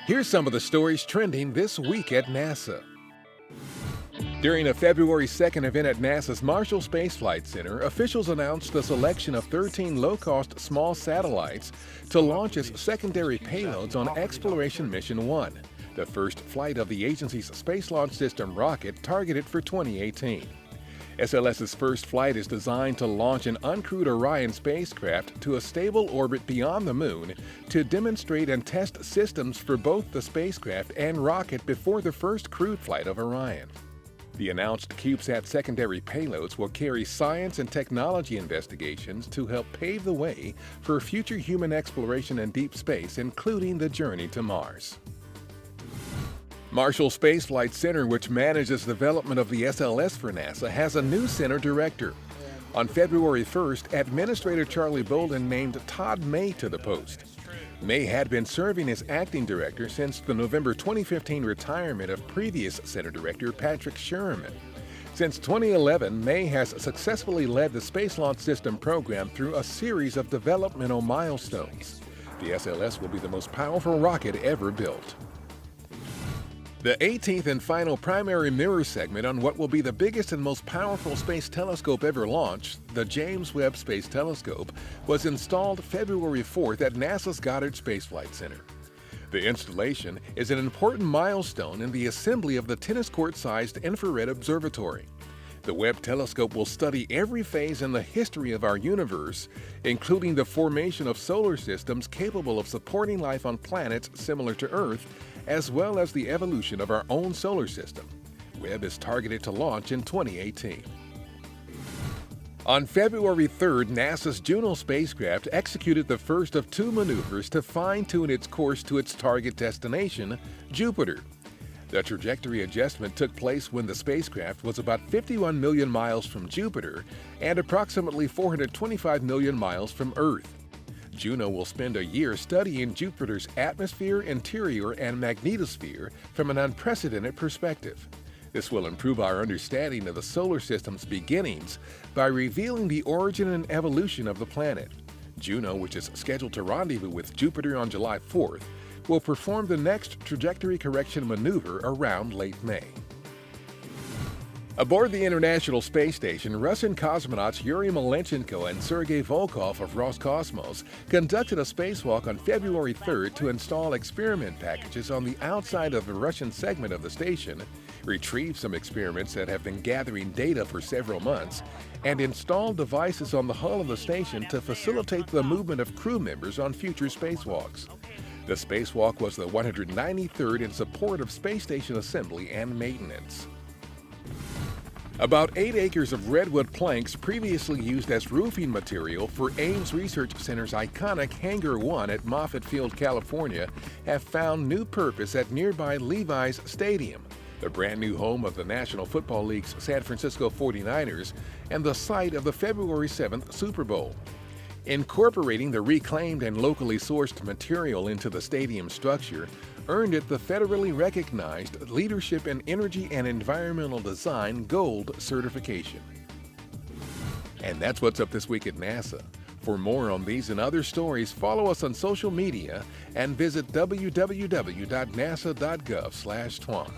Here's some of the stories trending this week at NASA. During a February 2nd event at NASA's Marshall Space Flight Center, officials announced the selection of 13 low-cost small satellites to launch as secondary payloads on Exploration Mission 1, the first flight of the agency's Space Launch System rocket targeted for 2018. SLS's first flight is designed to launch an uncrewed Orion spacecraft to a stable orbit beyond the Moon to demonstrate and test systems for both the spacecraft and rocket before the first crewed flight of Orion. The announced CubeSat secondary payloads will carry science and technology investigations to help pave the way for future human exploration in deep space, including the journey to Mars. Marshall Space Flight Center, which manages development of the SLS for NASA, has a new center director. On February 1st, Administrator Charlie Bolden named Todd May to the post. May had been serving as acting director since the November 2015 retirement of previous center director Patrick Sherman. Since 2011, May has successfully led the Space Launch System program through a series of developmental milestones. The SLS will be the most powerful rocket ever built. The 18th and final primary mirror segment on what will be the biggest and most powerful space telescope ever launched, the James Webb Space Telescope, was installed February 4th at NASA's Goddard Space Flight Center. The installation is an important milestone in the assembly of the tennis court-sized infrared observatory. The Webb telescope will study every phase in the history of our universe, including the formation of solar systems capable of supporting life on planets similar to Earth, as well as the evolution of our own solar system. Webb is targeted to launch in 2018. On February 3rd, NASA's Juno spacecraft executed the first of two maneuvers to fine-tune its course to its target destination, Jupiter. The trajectory adjustment took place when the spacecraft was about 51 million miles from Jupiter and approximately 425 million miles from Earth. Juno will spend a year studying Jupiter's atmosphere, interior, and magnetosphere from an unprecedented perspective. This will improve our understanding of the solar system's beginnings by revealing the origin and evolution of the planet. Juno, which is scheduled to rendezvous with Jupiter on July 4th, will perform the next trajectory correction maneuver around late May. Aboard the International Space Station, Russian cosmonauts Yuri Malenchenko and Sergei Volkov of Roscosmos conducted a spacewalk on February 3rd to install experiment packages on the outside of the Russian segment of the station, retrieve some experiments that have been gathering data for several months, and install devices on the hull of the station to facilitate the movement of crew members on future spacewalks. The spacewalk was the 193rd in support of space station assembly and maintenance. About 8 acres of redwood planks previously used as roofing material for Ames Research Center's iconic Hangar 1 at Moffett Field, California, have found new purpose at nearby Levi's Stadium, the brand new home of the National Football League's San Francisco 49ers and the site of the February 7th Super Bowl. Incorporating the reclaimed and locally sourced material into the stadium structure earned it the federally recognized Leadership in Energy and Environmental Design Gold certification. And that's what's up this week at NASA. For more on these and other stories, follow us on social media and visit www.nasa.gov/twan.